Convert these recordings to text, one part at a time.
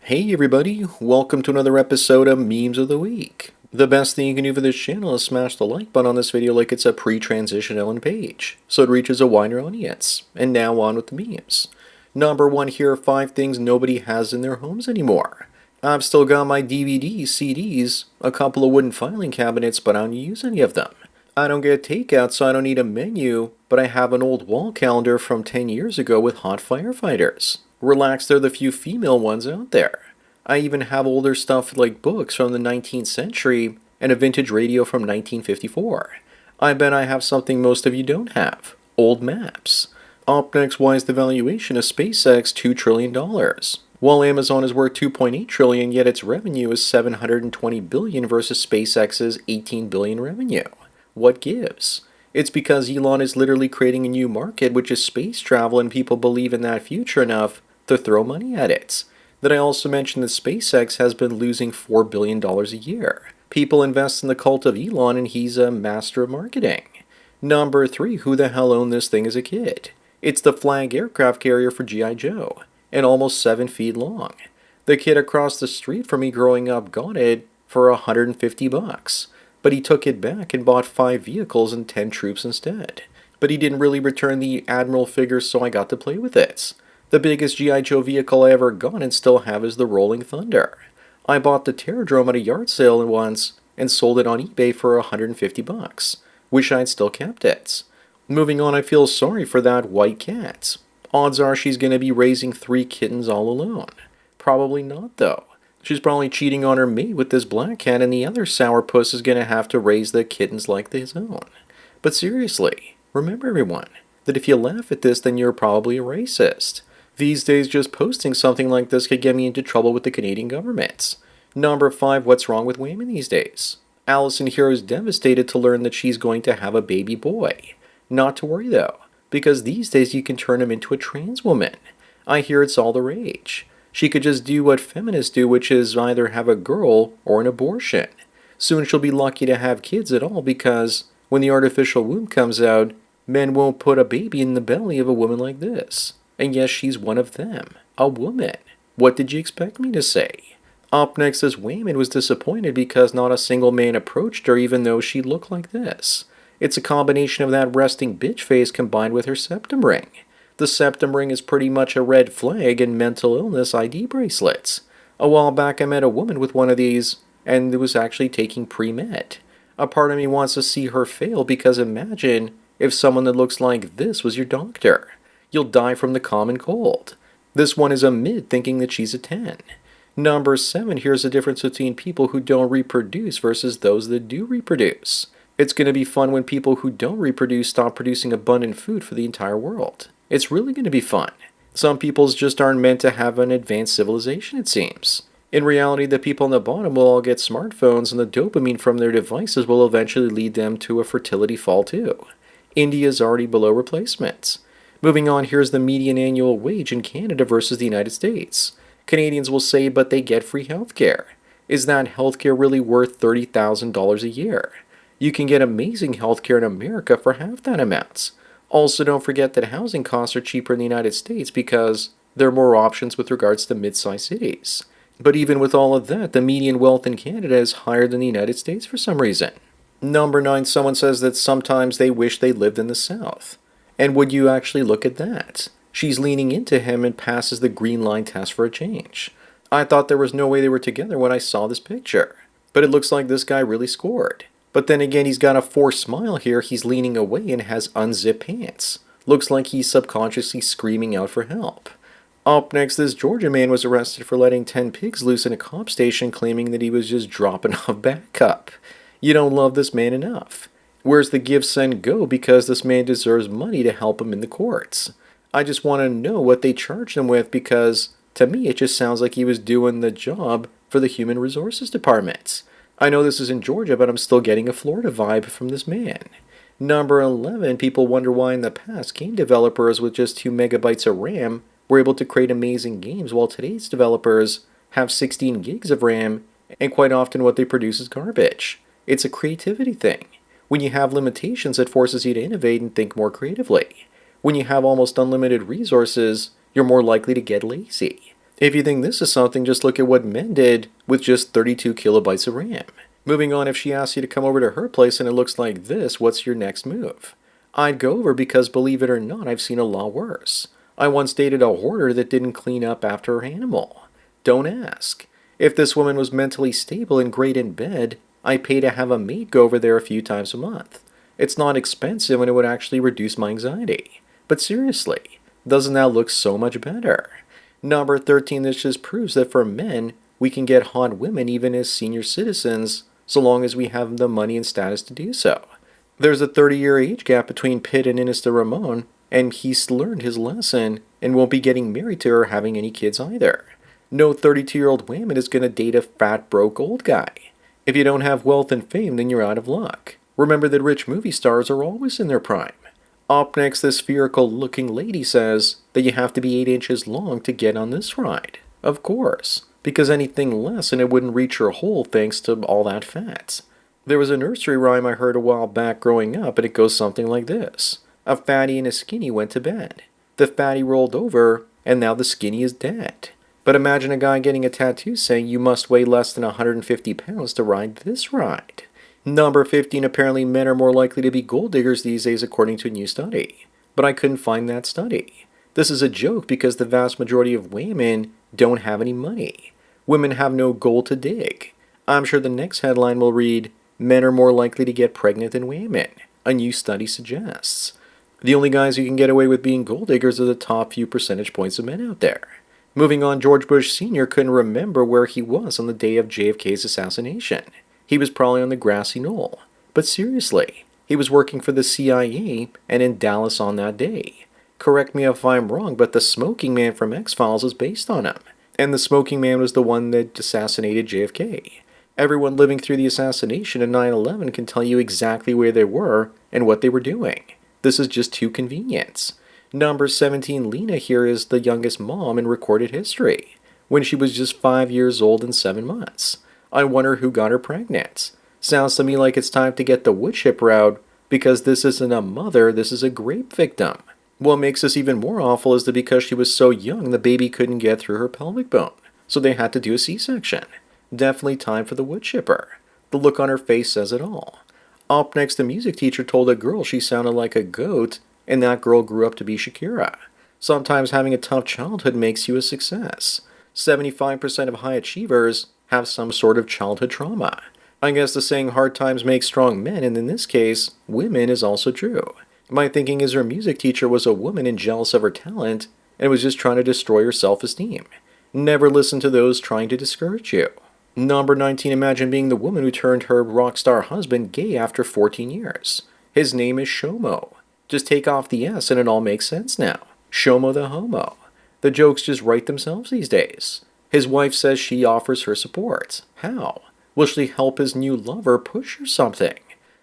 Hey everybody, welcome to another episode of Memes of the Week. The best thing you can do for this channel is smash the like button on this video like it's a pre-transition Ellen page, so it reaches a wider audience. And now on with the memes. Number one, here are 5 things nobody has in their homes anymore. I've still got my DVDs, CDs, a couple of wooden filing cabinets, but I don't use any of them. I don't get takeout, so I don't need a menu, but I have an old wall calendar from 10 years ago with hot firefighters. Relax, they're the few female ones out there. I even have older stuff like books from the 19th century and a vintage radio from 1954. I bet I have something most of you don't have. Old maps. Up next, why is the valuation of SpaceX $2 trillion? While Amazon is worth $2.8 trillion, yet its revenue is $720 billion versus SpaceX's $18 billion revenue. What gives? It's because Elon is literally creating a new market, which is space travel, and people believe in that future enough to throw money at it. Did I also mention that SpaceX has been losing $4 billion a year? People invest in the cult of Elon, and he's a master of marketing. Number 3, who the hell owned this thing as a kid? It's the flag aircraft carrier for G.I. Joe, and almost 7 feet long. The kid across the street from me growing up got it for $150, but he took it back and bought 5 vehicles and 10 troops instead. But he didn't really return the Admiral figure, so I got to play with it. The biggest G.I. Joe vehicle I ever got and still have is the Rolling Thunder. I bought the Terradrome at a yard sale once and sold it on eBay for $150. Wish I'd still kept it. Moving on, I feel sorry for that white cat. Odds are she's going to be raising 3 kittens all alone. Probably not, though. She's probably cheating on her mate with this black cat, and the other sourpuss is going to have to raise the kittens like his own. But seriously, remember everyone, that if you laugh at this, then you're probably a racist. These days, just posting something like this could get me into trouble with the Canadian government. Number 5, what's wrong with women these days? Allison here is devastated to learn that she's going to have a baby boy. Not to worry though, because these days you can turn him into a trans woman. I hear it's all the rage. She could just do what feminists do, which is either have a girl or an abortion. Soon she'll be lucky to have kids at all because when the artificial womb comes out, men won't put a baby in the belly of a woman like this. And yes, she's one of them. A woman. What did you expect me to say? Up next, this woman was disappointed because not a single man approached her even though she looked like this. It's a combination of that resting bitch face combined with her septum ring. The septum ring is pretty much a red flag and mental illness ID bracelets. A while back I met a woman with one of these and it was actually taking pre-med. A part of me wants to see her fail because imagine if someone that looks like this was your doctor. You'll die from the common cold. This one is a mid thinking that she's a 10. Number 7, here's the difference between people who don't reproduce versus those that do reproduce. It's going to be fun when people who don't reproduce stop producing abundant food for the entire world. It's really going to be fun. Some peoples just aren't meant to have an advanced civilization, it seems. In reality, the people on the bottom will all get smartphones and the dopamine from their devices will eventually lead them to a fertility fall too. India is already below replacement. Moving on, here's the median annual wage in Canada versus the United States. Canadians will say, but they get free healthcare. Is that healthcare really worth $30,000 a year? You can get amazing healthcare in America for half that amount. Also, don't forget that housing costs are cheaper in the United States because there are more options with regards to mid-sized cities. But even with all of that, the median wealth in Canada is higher than the United States for some reason. Number 9, someone says that sometimes they wish they lived in the South. And would you actually look at that? She's leaning into him and passes the green line test for a change. I thought there was no way they were together when I saw this picture. But it looks like this guy really scored. But then again, he's got a forced smile here, he's leaning away and has unzipped pants. Looks like he's subconsciously screaming out for help. Up next, this Georgia man was arrested for letting 10 pigs loose in a cop station claiming that he was just dropping off backup. You don't love this man enough. Where's the give, send, go because this man deserves money to help him in the courts. I just want to know what they charged him with because to me it just sounds like he was doing the job for the Human Resources Department. I know this is in Georgia, but I'm still getting a Florida vibe from this man. Number 11, people wonder why in the past game developers with just 2 megabytes of RAM were able to create amazing games while today's developers have 16 gigs of RAM and quite often what they produce is garbage. It's a creativity thing. When you have limitations, it forces you to innovate and think more creatively. When you have almost unlimited resources, you're more likely to get lazy. If you think this is something, just look at what men did with just 32 kilobytes of RAM. Moving on, if she asks you to come over to her place and it looks like this, what's your next move? I'd go over because, believe it or not, I've seen a lot worse. I once dated a hoarder that didn't clean up after her animal. Don't ask. If this woman was mentally stable and great in bed, I'd pay to have a maid go over there a few times a month. It's not expensive and it would actually reduce my anxiety. But seriously, doesn't that look so much better? Number 13, this just proves that for men, we can get hot women even as senior citizens, so long as we have the money and status to do so. There's a 30-year age gap between Pitt and Ines de Ramon, and he's learned his lesson and won't be getting married to her or having any kids either. No 32-year-old woman is going to date a fat, broke old guy. If you don't have wealth and fame, then you're out of luck. Remember that rich movie stars are always in their prime. Up next, this spherical-looking lady says that you have to be 8 inches long to get on this ride. Of course, because anything less and it wouldn't reach your hole thanks to all that fat. There was a nursery rhyme I heard a while back growing up, and it goes something like this. A fatty and a skinny went to bed. The fatty rolled over, and now the skinny is dead. But imagine a guy getting a tattoo saying you must weigh less than 150 pounds to ride this ride. Number 15, apparently men are more likely to be gold diggers these days according to a new study. But I couldn't find that study. This is a joke because the vast majority of women don't have any money. Women have no gold to dig. I'm sure the next headline will read, Men are more likely to get pregnant than women, a new study suggests. The only guys who can get away with being gold diggers are the top few percentage points of men out there. Moving on, George Bush Sr. couldn't remember where he was on the day of JFK's assassination. He was probably on the grassy knoll. But seriously, he was working for the CIA and in Dallas on that day. Correct me if I'm wrong, but the smoking man from X-Files is based on him. And the smoking man was the one that assassinated JFK. Everyone living through the assassination and 9/11 can tell you exactly where they were and what they were doing. This is just too convenient. Number 17, Lena here is the youngest mom in recorded history, when she was just 5 years old and 7 months. I wonder who got her pregnant. Sounds to me like it's time to get the wood chipper out, because this isn't a mother, this is a rape victim. What makes this even more awful is that because she was so young, the baby couldn't get through her pelvic bone, so they had to do a C-section. Definitely time for the wood chipper. The look on her face says it all. Up next, the music teacher told a girl she sounded like a goat, and that girl grew up to be Shakira. Sometimes having a tough childhood makes you a success. 75% of high achievers have some sort of childhood trauma. I guess the saying hard times make strong men, and in this case, women, is also true. My thinking is her music teacher was a woman and jealous of her talent, and was just trying to destroy her self-esteem. Never listen to those trying to discourage you. Number 19, imagine being the woman who turned her rock star husband gay after 14 years. His name is Shomo. Just take off the S and it all makes sense now. Shomo the homo. The jokes just write themselves these days. His wife says she offers her support. How? Will she help his new lover push or something?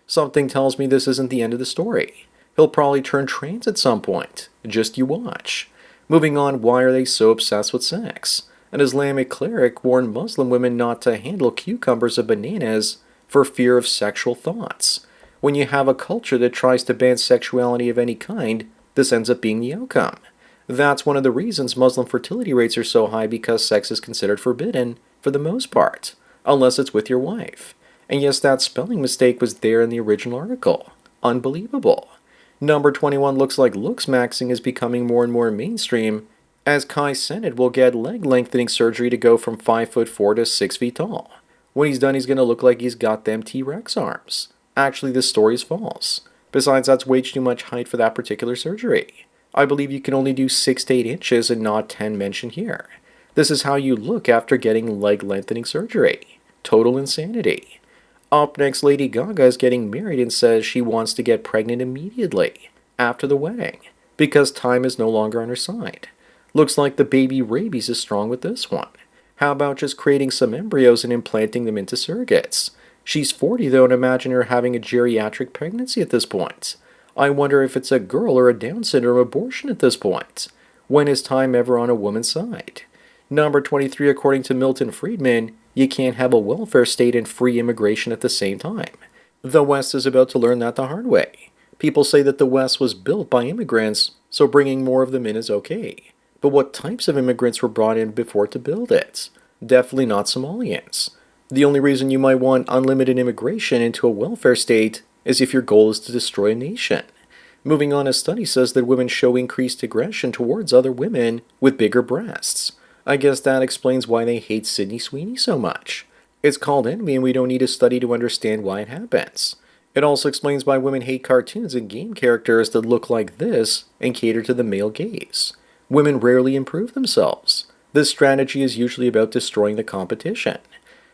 Something tells me this isn't the end of the story. He'll probably turn trans at some point. Just you watch. Moving on, why are they so obsessed with sex? An Islamic cleric warned Muslim women not to handle cucumbers or bananas for fear of sexual thoughts. When you have a culture that tries to ban sexuality of any kind, this ends up being the outcome. That's one of the reasons Muslim fertility rates are so high, because sex is considered forbidden for the most part, unless it's with your wife. And yes, that spelling mistake was there in the original article. Unbelievable. Number 21, looks like looks maxing is becoming more and more mainstream, as Kai Cenat will get leg lengthening surgery to go from 5'4" to 6 feet tall. When he's done, he's going to look like he's got them T-Rex arms. Actually, this story is false. Besides, that's way too much height for that particular surgery. I believe you can only do 6 to 8 inches and not 10 mentioned here. This is how you look after getting leg lengthening surgery. Total insanity. Up next, Lady Gaga is getting married and says she wants to get pregnant immediately after the wedding, because time is no longer on her side. Looks like the baby rabies is strong with this one. How about just creating some embryos and implanting them into surrogates? She's 40 though, and imagine her having a geriatric pregnancy at this point. I wonder if it's a girl or a Down syndrome abortion at this point. When is time ever on a woman's side? Number 23, according to Milton Friedman, you can't have a welfare state and free immigration at the same time. The West is about to learn that the hard way. People say that the West was built by immigrants, so bringing more of them in is okay. But what types of immigrants were brought in before to build it? Definitely not Somalians. The only reason you might want unlimited immigration into a welfare state is if your goal is to destroy a nation. Moving on, a study says that women show increased aggression towards other women with bigger breasts. I guess that explains why they hate Sydney Sweeney so much. It's called envy, and we don't need a study to understand why it happens. It also explains why women hate cartoons and game characters that look like this and cater to the male gaze. Women rarely improve themselves. This strategy is usually about destroying the competition.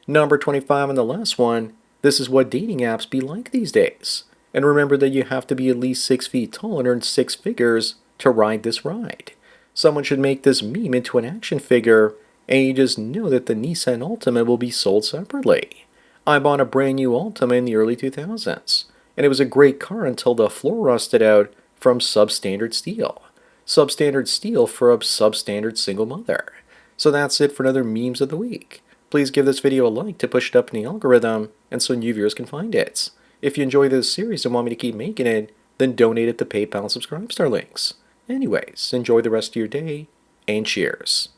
Number 25 on the last one, this is what dating apps be like these days. And remember that you have to be at least 6 feet tall and earn 6 figures to ride this ride. Someone should make this meme into an action figure, and you just know that the Nissan Altima will be sold separately. I bought a brand new Altima in the early 2000s, and it was a great car until the floor rusted out from substandard steel. Substandard steel for a substandard single mother. So that's it for another Memes of the Week. Please give this video a like to push it up in the algorithm, and so new viewers can find it. If you enjoy this series and want me to keep making it, then donate at the PayPal and Subscribe Star links. Anyways, enjoy the rest of your day, and cheers.